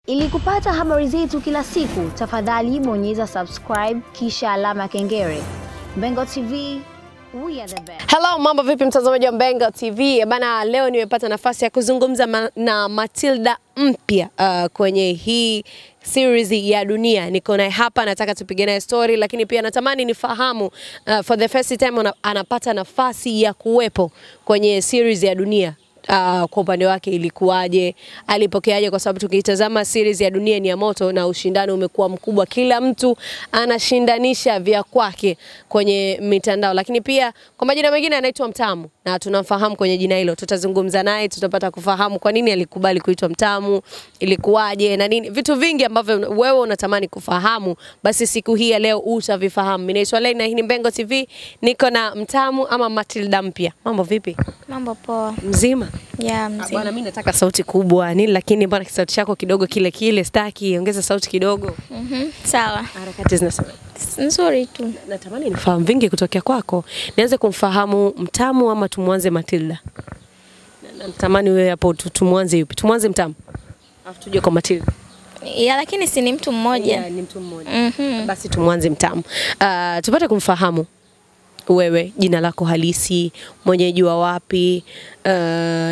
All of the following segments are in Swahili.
Ili kupata habari zetu kila siku, tafadhali bonyeza subscribe kisha alama ya kengele. Mbengo TV, we are the best. Hello, mambo vipi mtazamaji wa Mbengo TV? Bana, leo nimepata nafasi ya kuzungumza na Matilda mpya kwenye hii series ya Dunia. Niko naye hapa, nataka tupige naye story, lakini pia natamani nifahamu for the first time anapata nafasi ya kuwepo kwenye series ya Dunia. Kwa upande wake ilikuwaje, alipokeaje, kwa sababu tukitazama series ya Dunia ni ya moto na ushindani umekuwa mkubwa, kila mtu anashindanisha vya kwake kwenye mitandao, lakini pia kwa majina mengine anaitwa Mtamu na tunamfahamu kwenye jina hilo. Tutazungumza naye, tutapata kufahamu kwa nini alikubali kuitwa Mtamu, ilikuwaje na nini, vitu vingi ambavyo wewe unatamani kufahamu, basi siku hii ya leo utavifahamu. Mimi naitwa Lena, hii ni Mbengo TV, niko na Mtamu ama Matilda mpya. Mambo vipi? Mambo poa. Mzima? Yeah, mzima. Bwana, mimi nataka sauti kubwa nini, lakini mbona sauti chako kidogo kile staki, ongeza sauti kidogo. Sawa. Harakati zinasema Nzuri tu. Natamani nifahamu vingi kutokea kwako. Nianze kumfahamu Mtamu ama tumuanze Matilda? Natamani wewe hapo tumuanze yupi? Tumuanze Mtamu, afu tuje kwa Matilda. Ya, lakini si ni mtu mmoja. Yeah, ni mtu mmoja. Basi tumuanze Mtamu. Tupate kumfahamu wewe, jina lako halisi, mwenyeji wa wapi,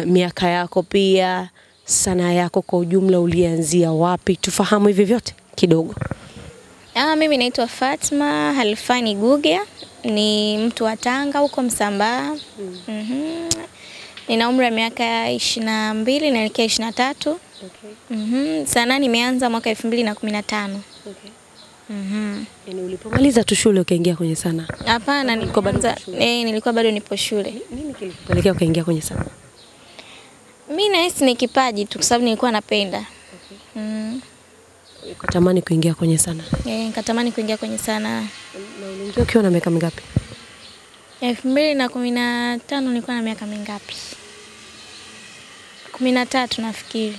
miaka yako, pia sanaa yako kwa ujumla ulianzia wapi? Tufahamu hivi vyote kidogo. Mimi naitwa Fatma Halfani Gugia, ni mtu wa Tanga huko Msambaa. Nina umri wa miaka 22 naelekea 23. Sanaa nimeanza mwaka 2015. Yaani ulipomaliza tu shule ukaingia kwenye sanaa? Hapana, nilikuwa bado nipo shule. Nini kilikupelekea ukaingia kwenye sanaa? Mimi nahisi ni kipaji tu, kwa sababu nilikuwa napenda. Ukatamani kuingia kwenye sanaa? Nikatamani kuingia kwenye sanaa. Na uliingia ukiwa na miaka mingapi? 2015 nilikuwa na miaka mingapi? 13 nafikiri.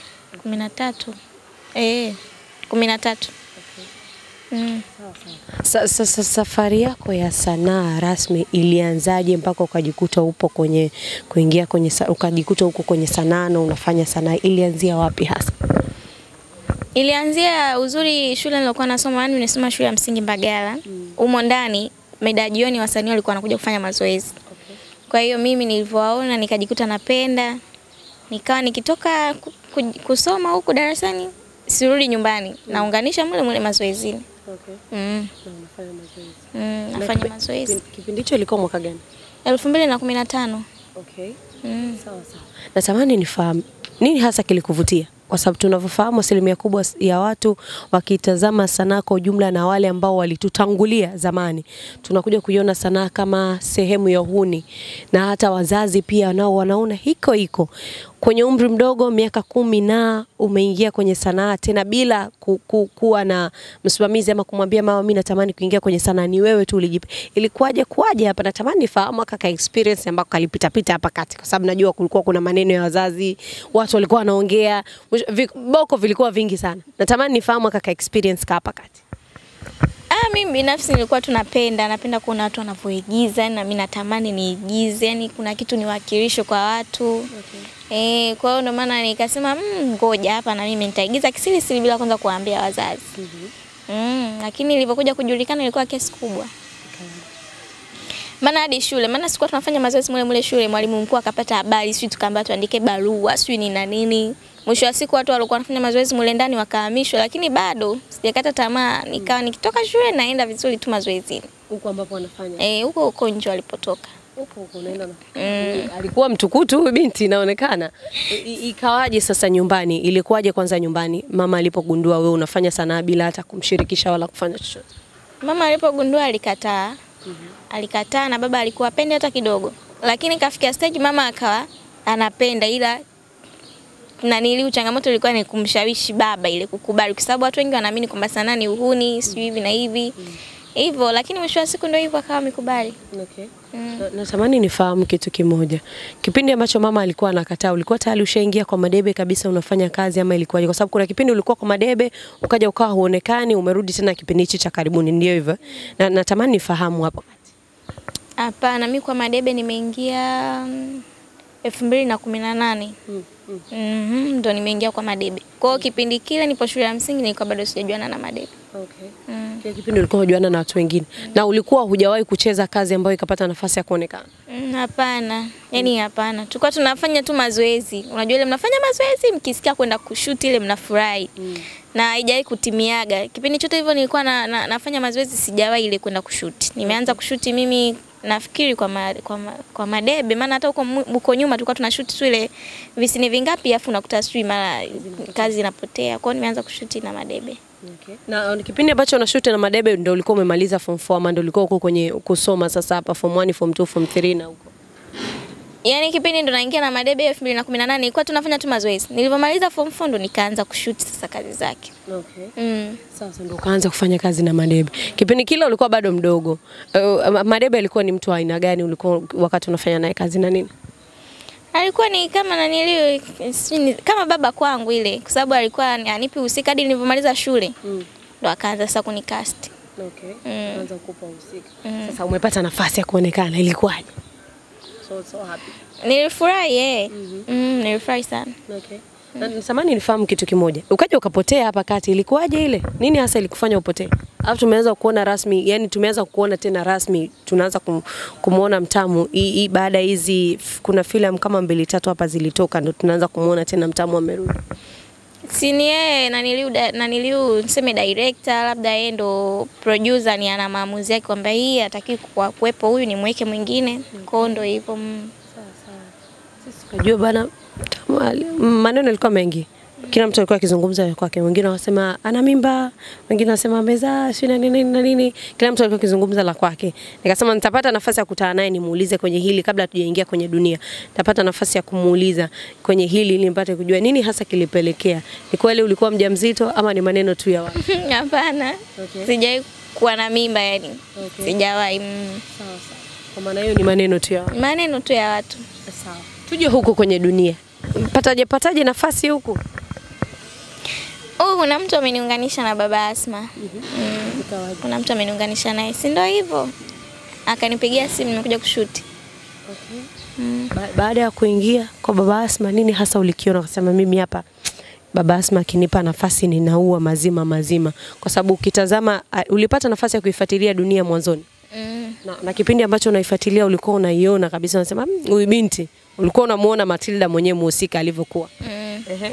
13. 13. Safari yako ya sanaa rasmi ilianzaje mpaka ukajikuta upo kwenye kuingia kwenye ukajikuta huko kwenye sanaa na unafanya sanaa? Ilianzia wapi hasa? Ilianzia uzuri shule nilokuwa nasoma, yani nimesoma shule ya msingi Mbagala. Humo ndani mida jioni wasanii walikuwa wanakuja kufanya mazoezi. Kwa hiyo mimi nilivyowaona nikajikuta napenda. Nikawa nikitoka kusoma huko darasani sirudi nyumbani, naunganisha mule mazoezini. Nafanya mazoezi. Kipindi hicho ilikuwa mwaka gani? 2015. Sawa. Natamani nifahamu nini hasa kilikuvutia, kwa sababu tunavyofahamu asilimia kubwa ya watu wakitazama sanaa kwa ujumla na wale ambao walitutangulia zamani, tunakuja kuiona sanaa kama sehemu ya uhuni, na hata wazazi pia nao wanaona hiko kwenye umri mdogo miaka 10 na umeingia kwenye sanaa tena bila kuwa na msimamizi ama kumwambia mama mimi natamani kuingia kwenye sanaa, ni wewe tu ulijipa. Ilikuwaje hapa? Natamani nifahamu kaka experience ambako kalipita hapa kati, kwa sababu najua kulikuwa kuna maneno ya wazazi, watu walikuwa wanaongea, boko vilikuwa vingi sana. Natamani nifahamu kaka experience hapa kati. Mimi binafsi nilikuwa napenda kuona watu wanavyoigiza, na mimi natamani niigize, yani kuna kitu niwakilisho kwa watu. Kwa hiyo ndo maana nikasema ngoja hapa na mimi nitaigiza kisiri bila kwanza kuambia wazazi. Lakini ilipokuja kujulikana ilikuwa kesi kubwa. Maana hadi shule, maana sikuwa tunafanya mazoezi mule shule, mwalimu mkuu akapata habari, sisi tukaambiwa tuandike barua, sisi ni na nini. Mwisho wa siku watu walikuwa wanafanya mazoezi mule ndani wakahamishwa, lakini bado sijakata tamaa, nikawa nikitoka shule naenda vizuri tu mazoezini. Huko ambapo wanafanya? Huko nje walipotoka. Huko unaenda na alikuwa mtukutu huyu binti inaonekana. Ikawaje sasa nyumbani? Ilikuwaje kwanza nyumbani mama alipogundua wewe unafanya sanaa bila hata kumshirikisha wala kufanya chochote? Mama alipogundua alikataa. Alikataa, na baba alikuwa hapendi hata kidogo. Lakini kafikia stage mama akawa anapenda, ila changamoto ilikuwa ni kumshawishi baba ile kukubali, kwa sababu watu wengi wanaamini kwamba sanaa ni uhuni, sio hivi na hivi. Hivyo, lakini mwisho wa siku ndio hivyo akawa amekubali. Natamani nifahamu kitu kimoja. Kipindi ambacho mama alikuwa anakataa, ulikuwa tayari ushaingia kwa madebe kabisa unafanya kazi ama ilikuwaje? Kwa sababu kuna kipindi ulikuwa kwa madebe, ukaja ukawa huonekani, umerudi tena kipindi hichi cha karibuni, ndio hivyo. Na natamani nifahamu hapo. Hapana, mimi kwa madebe nimeingia 2018. Ndo nimeingia kwa Madebe. Kwa hiyo kipindi kile nipo shule ya msingi nilikuwa bado sijajuana na Madebe. Okay. Kile kipindi ulikuwa hujuana na watu wengine. Na ulikuwa hujawahi kucheza kazi ambayo ikapata nafasi ya kuonekana? Hapana. Yaani hapana. Tulikuwa tunafanya tu mazoezi. Unajua ile mnafanya mazoezi mkisikia kwenda kushoot ile mnafurahi. Na haijawahi kutimiaga. Kipindi chote hivyo nilikuwa nafanya mazoezi sijawahi ile kwenda kushoot. Nimeanza kushoot mimi nafikiri kwa Madebe, maana hata huko nyuma tulikuwa tunashoot tu ile visini vingapi afu unakuta sui mara kazi inapotea. Kwa hiyo nimeanza kushoot na Madebe. Okay. Na kipindi ambacho unashoot na Madebe ndio ulikuwa umemaliza form 4 ama ndio ulikuwa uko kwenye kusoma sasa hapa form 1, form 2, form 3 na huko? Yaani kipindi ndo naingia na Madebe 2018 ilikuwa tunafanya tu mazoezi. Nilipomaliza form 4 ndo nikaanza kushoot sasa kazi zake. Okay. Sasa ndo ukaanza kufanya kazi na Madebe. Kipindi kile ulikuwa bado mdogo. Madebe alikuwa ni mtu wa aina gani ulikuwa wakati unafanya naye kazi na nini? Alikuwa ni kama kama baba kwangu ile, kwa sababu alikuwa anipi usika hadi nilipomaliza shule. Ndo akaanza sasa kunicast. Okay. Akaanza kukupa usika. Sasa umepata nafasi ya kuonekana, ilikuwaje? So happy. Nilifurahi nilifurahi sana. Okay. Na natamani nifahamu kitu kimoja. Ukaja ukapotea hapa kati, ilikuwaje ile? Nini hasa ilikufanya upotee? Alafu tumeanza kuona rasmi, yani tumeanza kuona tena rasmi, tunaanza kumuona Mtamu. Baada hizi kuna filamu kama 2-3 hapa zilitoka ndo tunaanza kumuona tena Mtamu amerudi. Si ni yeye na niliu niseme director labda yeye ndo producer ni ana maamuzi yake kwamba hii hataki kuwepo huyu ni mweke mwingine. Kwa ndo hivyo. Sawa. Sisi kujua bana maneno yalikuwa mengi. Kila mtu alikuwa akizungumza kwake. Wengine wanasema ana mimba, wengine wanasema amezaa, si na nini. Kila mtu alikuwa akizungumza la kwake. Nikasema nitapata nafasi ya kukutana naye nimuulize kwenye hili kabla hatujaingia kwenye dunia. Nitapata nafasi ya kumuuliza kwenye hili ili nipate kujua nini hasa kilipelekea. Ni kweli ulikuwa mjamzito ama ni maneno tu ya watu? Hapana. Okay. Sijawahi kuwa na mimba yani. Okay. Sijawahi. Sawa. Kwa maana hiyo ni maneno tu ya watu. Maneno tu ya watu. Sawa. Tuje huko kwenye dunia. Pataje nafasi huko? Kuna mtu ameniunganisha na baba Asma. Kuna mtu ameniunganisha naye. Si ndio hivyo? Akanipigia simu nimekuja kushoot. Okay. Baada ya kuingia kwa baba Asma nini hasa ulikiona ukasema mimi hapa baba Asma akinipa nafasi ninaua mazima kwa sababu ukitazama ulipata nafasi ya kuifuatilia dunia mwanzoni? Na kipindi ambacho unaifuatilia ulikuwa unaiona kabisa unasema huyu binti ulikuwa unamuona Matilda mwenyewe muhusika alivyokuwa.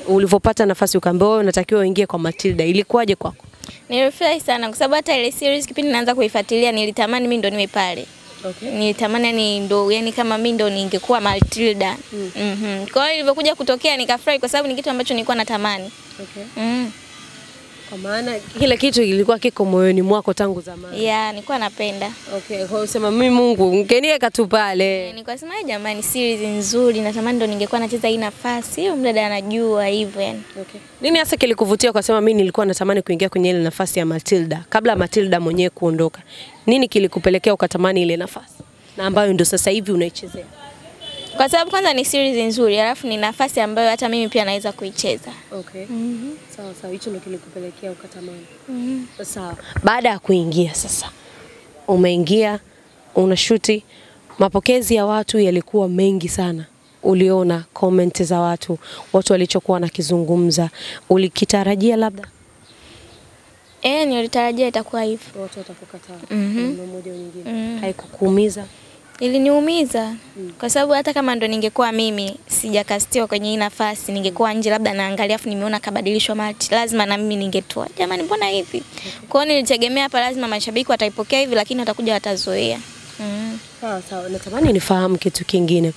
Ulivopata nafasi ukaambiwa wewe unatakiwa uingie kwa Matilda, ilikuwaje kwako? Nilifurahi sana kwa sababu hata ile series kipindi naanza kuifuatilia nilitamani mimi ndo niwe pale. Okay. Nilitamani yani kama mimi ndo ningekuwa Matilda. Kwa hiyo ilivyokuja kutokea nikafurahi kwa sababu ni kitu ambacho nilikuwa natamani. Okay. Kwa maana kile kitu kilikuwa kiko moyoni mwako tangu zamani. Yeah, nilikuwa napenda. Okay, kwa hiyo sema mimi Mungu ngeniweka tu pale. Nilikuwa sema jamani series nzuri natamani ndo ningekuwa nacheza hii nafasi. Hiyo mdada anajua hivyo yani. Okay. Nini hasa kilikuvutia kwa sema mimi nilikuwa natamani kuingia kwenye ile nafasi ya Matilda kabla Matilda mwenyewe kuondoka? Nini kilikupelekea ukatamani ile nafasi? Na ambayo ndo sasa hivi unaichezea? Kwa sababu kwanza ni series nzuri, alafu ni nafasi ambayo hata mimi pia naweza kuicheza. Okay. Sawa, hicho ndio kilikupelekea ukatamani. Sawa. Baada ya kuingia sasa, umeingia, unashuti, mapokezi ya watu yalikuwa mengi sana. Uliona comment za watu walichokuwa nakizungumza, ulikitarajia labda? Nilitarajia itakuwa hivyo. Watu watakukataa. Mmoja au nyingine. Haikukuumiza? Iliniumiza kwa sababu hata kama ndo ningekuwa mimi sijakastiwa kwenye hii nafasi ningekuwa nje labda naangalia afu nimeona kabadilishwa Mati lazima na mimi ningetoa jamani mbona hivi. Kwa hiyo nilitegemea hapa lazima mashabiki wataipokea hivi lakini watakuja watazoea. Sawa. Natamani nifahamu kitu kingine.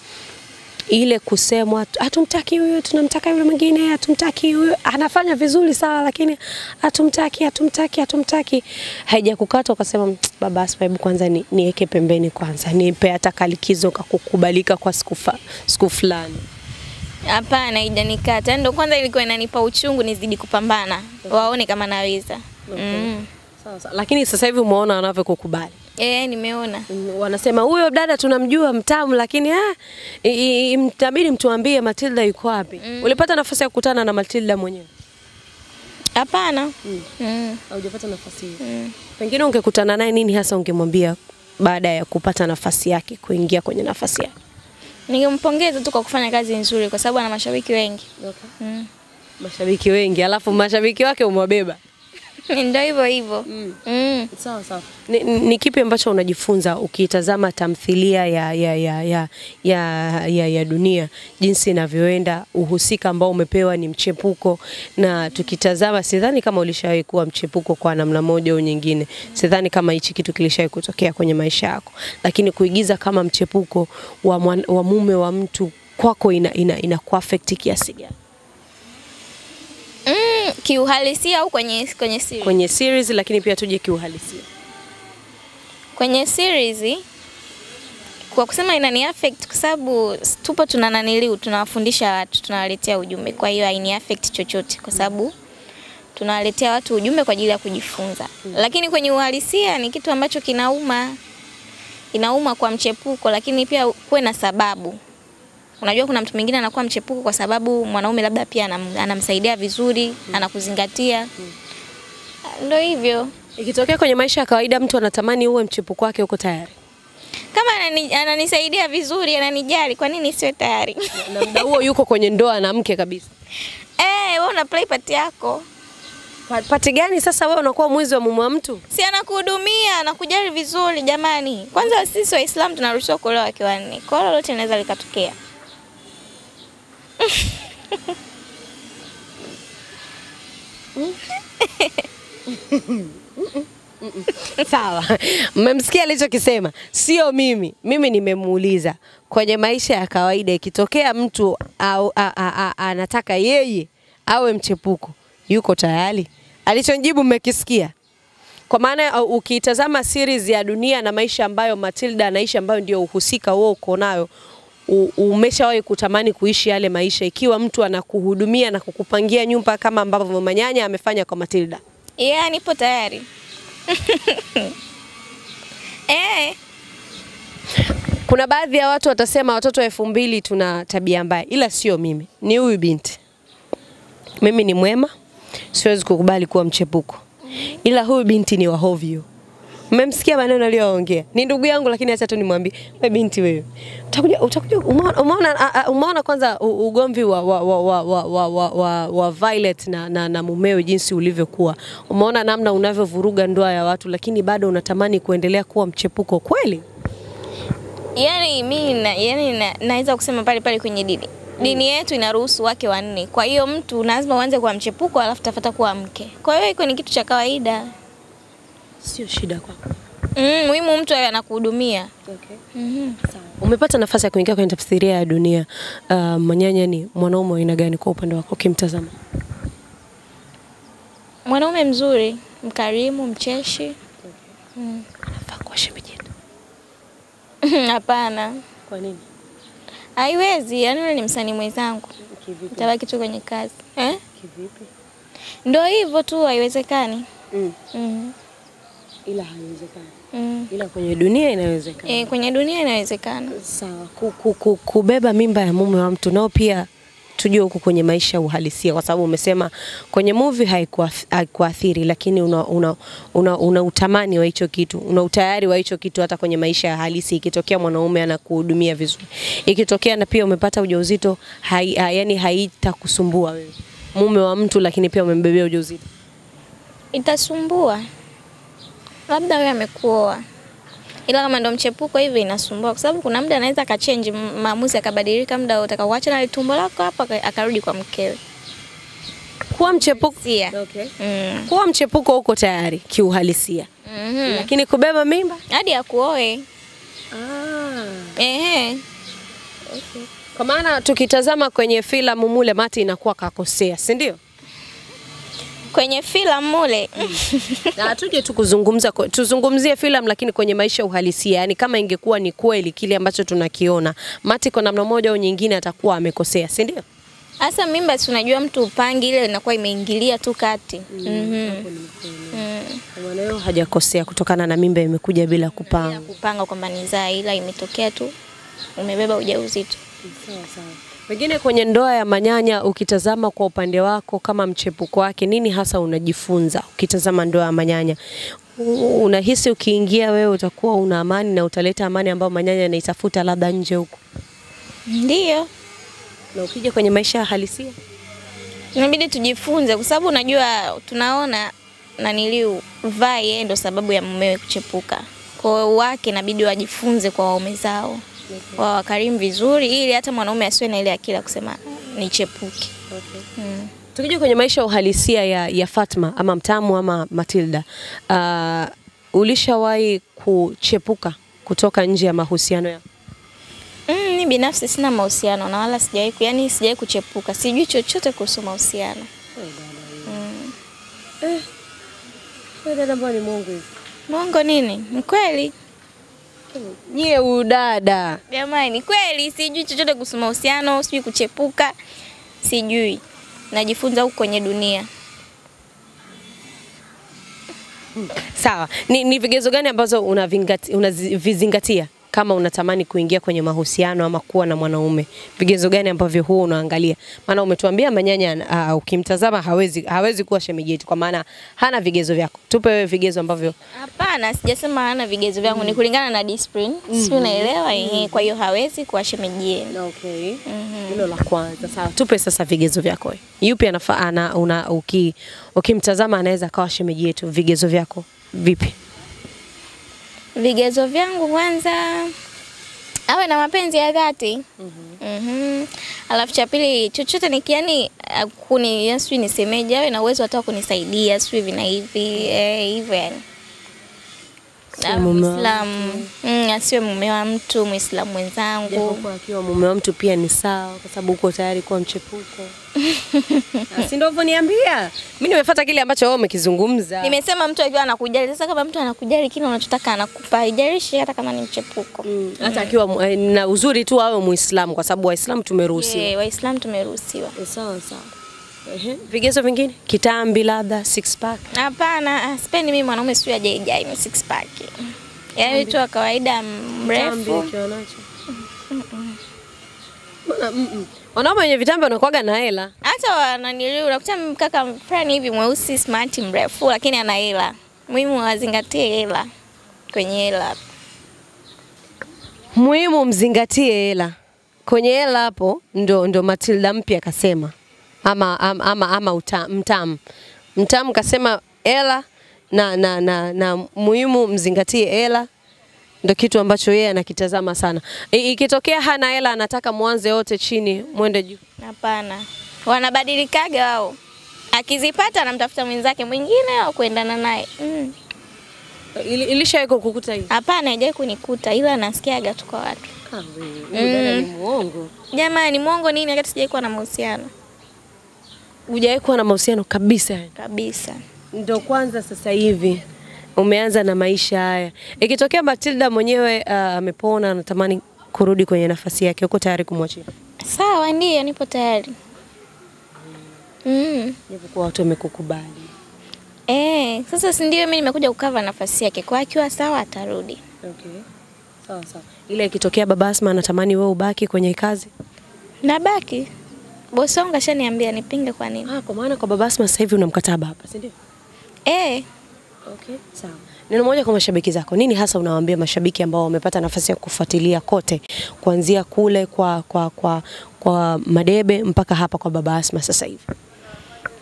Ile kusemwa hatumtaki huyu tunamtaka yule mwingine, hatumtaki huyu anafanya vizuri sawa lakini hatumtaki haijakukata ukasema baba Asma hebu kwanza niweke pembeni kwanza nipe hata kalikizo kukubalika kwa siku fulani? Hapana, haijanikata. Ndio kwanza ilikuwa inanipa uchungu nizidi kupambana. Waone kama naweza. Sawa. Lakini sasa hivi umeona wanavyokukubali? Nimeona. Wanasema huyo dada tunamjua Mtamu lakini mtabidi mtuambie Matilda yuko wapi? Ulipata nafasi ya kukutana na Matilda mwenyewe? Hapana. Haujapata nafasi hiyo. Pengine ungekutana naye nini hasa ungemwambia baada ya kupata nafasi yake kuingia kwenye nafasi yake? Ningempongeza tu kwa kufanya kazi nzuri kwa sababu ana mashabiki wengi. Okay. Mashabiki wengi, alafu mashabiki wake umewabeba. Ndio hivyo. Sawa sawa. Ni kipi ambacho unajifunza ukitazama tamthilia ya dunia jinsi inavyoenda, uhusika ambao umepewa ni mchepuko, na tukitazama sidhani kama ulishawahi kuwa mchepuko kwa namna moja au nyingine. Sidhani kama hichi kitu kilishawahi kutokea kwenye maisha yako. Lakini kuigiza kama mchepuko wa mume wa mtu kwako ina affect kiasi gani? Kiuhalisia au kwenye series? Kwenye series, lakini pia tuje kiuhalisia. Kwenye series kwa kusema inani affect kwa sababu tupo tunawafundisha watu, tunawaletea ujumbe. Kwa hiyo haini affect chochote kwa sababu tunawaletea watu ujumbe kwa ajili ya kujifunza. Lakini kwenye uhalisia ni kitu ambacho inauma kwa mchepuko, lakini pia kuwe na sababu. Unajua kuna mtu mwingine anakuwa mchepuko kwa sababu mwanaume labda pia anamsaidia vizuri, anakuzingatia. Ndio hivyo. Ikitokea kwenye maisha ya kawaida mtu anatamani uwe mchepuko wake, uko tayari? Kama ananisaidia vizuri, ananijali, kwa nini siwe tayari? Na muda huo yuko kwenye ndoa na mke kabisa. Wewe una play part yako. Pati gani sasa wewe unakuwa mwizi wa mume wa mtu? Si anakuhudumia, anakujali vizuri jamani. Kwanza sisi Waislamu tunaruhusiwa kuolewa wake wanne. Kwa hiyo lolote linaweza likatokea. Sawa. Mmemsikia alichokisema? Sio mimi. Mimi nimemuuliza kwenye maisha ya kawaida ikitokea mtu anataka yeye awe mchepuko, yuko tayari? Alichonijibu mmekisikia. Kwa maana ukitazama series ya dunia na maisha ambayo Matilda anaishi, ambayo ndio uhusika wao uko nayo, umeshawahi kutamani kuishi yale maisha ikiwa mtu anakuhudumia na kukupangia nyumba kama ambavyo Manyanya amefanya kwa Matilda? Nipo tayari. Kuna baadhi ya watu watasema watoto 2000 tuna tabia mbaya, ila sio mimi. Ni huyu binti. Mimi ni mwema, siwezi kukubali kuwa mchepuko. Ila huyu binti ni wahovyo. Mmemsikia maneno aliyoongea. Ni ndugu yangu lakini acha tu nimwambie, wewe binti wewe. Utakuja umeona kwanza ugomvi wa Violet na mumeo jinsi ulivyokuwa. Umeona namna unavyovuruga ndoa ya watu lakini bado unatamani kuendelea kuwa mchepuko kweli? Mimi naweza kusema pale kwenye dini. Dini yetu inaruhusu wake wanne. Kwa hiyo mtu lazima uanze kuwa mchepuko alafu tafuta kuwa mke. Kwa hiyo iko ni kitu cha kawaida. Sio shida kwako. Muhimu mtu anakuhudumia. Okay. Sawa. Umepata nafasi ya kuingia kwenye tafsiria ya dunia. Manyanya ni mwanaume wa aina gani kwa upande wako ukimtazama? Mwanaume mzuri, mkarimu, mcheshi. Anafaa kuwa shemeji yetu. Hapana. Kwa nini? Haiwezi, yule ni msanii mwenzangu. Kivipi? Tabaki tu kwenye kazi. Kivipi? Ndio hivyo tu, haiwezekani. Ila haiwezekani. Ila kwenye dunia inawezekana. Kwenye dunia inawezekana. Sawa. Kubeba mimba ya mume wa mtu nao pia tujue huko kwenye maisha uhalisia, kwa sababu umesema kwenye movie haikuathiri, lakini una utamani wa hicho kitu, una utayari wa hicho kitu hata kwenye maisha ya halisi. Ikitokea mwanaume anakuhudumia vizuri, ikitokea na pia umepata ujauzito, yani haitakusumbua wewe mume wa mtu lakini pia umembebea ujauzito? Itasumbua. Labda wewe amekuoa. Ila kama ndo mchepuko hivi inasumbua kwa sababu kuna muda anaweza akachange maamuzi akabadilika, muda utakaoacha na tumbo lako hapa akarudi kwa mkewe. Kuwa mchepuko. Okay. Kuwa mchepuko uko tayari kiuhalisia. Lakini kubeba mimba hadi akuoe. Okay. Kwa maana tukitazama kwenye filamu mule Mati inakuwa kakosea, si ndio? Kwenye filamu mule. Na tuje tuzungumzie filamu lakini kwenye maisha uhalisia. Yani kama ingekuwa ni kweli kile ambacho tunakiona, Mati kwa namna moja au nyingine atakuwa amekosea, si ndio? Hasa mimba tunajua mtu upangi ile inakuwa imeingilia tu kati. Kwa maana hajakosea kutokana na mimba imekuja bila kupanga. Kupanga kwamba nizaa, ila imetokea tu umebeba ujauzito. Sawa. Pengine kwenye ndoa ya Manyanya ukitazama kwa upande wako kama mchepuko wake, nini hasa unajifunza ukitazama ndoa ya Manyanya? Unahisi ukiingia wewe utakuwa una amani na utaleta amani ambayo Manyanya anaitafuta labda nje huko? Ndio. Na ukija kwenye maisha halisia Inabidi tujifunze kwa sababu unajua tunaona naniliu vai yeye ndo sababu ya mumewe kuchepuka. Kwa hiyo wake inabidi wajifunze kwa waume zao. Okay. Wakarimu vizuri ili hata mwanaume asiwe na ile akili kusema nichepuke. Okay. Tukija kwenye maisha uhalisia ya Fatma ama Mtamu ama Matilda, ulishawahi kuchepuka kutoka nje ya mahusiano yako? Mimi binafsi sina mahusiano na wala sijawahi kuchepuka. Sijui chochote kuhusu mahusiano. Dada mbona ni Mungu hivi? Mungu nini? Ni kweli? Nyie udada. Jamani, ni kweli sijui chochote kuhusu mahusiano, sijui kuchepuka. Sijui. Najifunza huko kwenye dunia. Sawa. Ni vigezo gani ambazo unavizingatia kama unatamani kuingia kwenye mahusiano ama kuwa na mwanaume? Vigezo gani ambavyo huo unaangalia? Maana umetuambia Manyanya ukimtazama hawezi kuwa shemeji yetu kwa maana hana vigezo vyako. Tupe wewe vigezo ambavyo. Hapana, sijasema hana vigezo vyangu, ni kulingana na discipline. Si unaelewa? Kwa hiyo hawezi kuwa shemeji yetu. Okay. Hilo la kwanza. Sawa. Tupe sasa vigezo vyako wewe. Yupi anafaa ukimtazama anaweza kawa shemeji yetu? Vigezo vyako vipi? Vigezo vyangu kwanza awe na mapenzi ya dhati. Alafu cha pili chochote nikiani yaswi nisemeje, awe na uwezo hata kunisaidia sio hivi na hivi hivyo yani. Muislamu, asiwe mume wa mtu, Muislamu mwenzangu. Kwa akiwa mume wa mtu pia ni sawa kwa sababu uko tayari kuwa mchepuko. Si ndio niambia? Mimi nimefuata kile ambacho wewe umekizungumza. Nimesema mtu akiwa anakujali. Sasa kama mtu anakujali kile unachotaka anakupa, haijalishi hata kama ni mchepuko. Hata akiwa na uzuri tu awe Muislamu kwa sababu Waislamu tumeruhusiwa. Waislamu tumeruhusiwa. Sawa sawa. Vigezo vingine? Kitambi labda, six pack? Hapana, sipendi mimi mwanaume sio ajai six pack. Yaani tu wa kawaida mrefu. Wanaume wenye vitambi wanakuaga na hela. Hata wananiliu unakuta mkaka fulani hivi mweusi smart mrefu lakini ana hela. Muhimu wazingatie hela. Kwenye hela. Muhimu mzingatie hela. Kwenye hela hapo ndo Matilda mpya akasema. Ama Mtamu kasema hela na muhimu mzingatie hela. Ndio kitu ambacho yeye anakitazama sana. Ikitokea hana hela anataka mwanze wote chini mwende juu. Hapana. Wanabadilikaga wao. Akizipata anamtafuta mwenzake mwingine au kuendana naye. Ilishawahi kukukuta hivi? Hapana, haijawahi kunikuta ila nasikiaga tu kwa watu. Wewe ni muongo. Jamani, muongo nini wakati sijawahi kuwa na mahusiano? Hujawahi kuwa na mahusiano kabisa? Kabisa. Ndio kwanza sasa hivi umeanza na maisha haya. Ikitokea Matilda mwenyewe amepona anatamani kurudi kwenye nafasi yake, uko tayari kumwachia? Sawa, ndio nipo tayari. Japokuwa watu wamekukubali. Sasa si ndio mimi nimekuja kukava nafasi yake. Kwa akiwa sawa atarudi. Okay. Sawa. Ile ikitokea Baba Asma anatamani wewe ubaki kwenye kazi? Nabaki. Bosi wangu ashaniambia nipinge kwa nini? Kwa maana kwa Baba Asma sasa hivi una mkataba hapa, si ndio? Okay, sawa. Neno moja kwa mashabiki zako. Nini hasa unawaambia mashabiki ambao wamepata nafasi ya kufuatilia kote kuanzia kule kwa Madebe mpaka hapa kwa Baba Asma sasa hivi?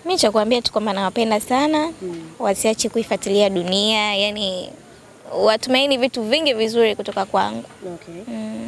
Mimi cha kuambia tu kwamba nawapenda sana. Wasiache kuifuatilia dunia, yani watumaini vitu vingi vizuri kutoka kwangu. Okay.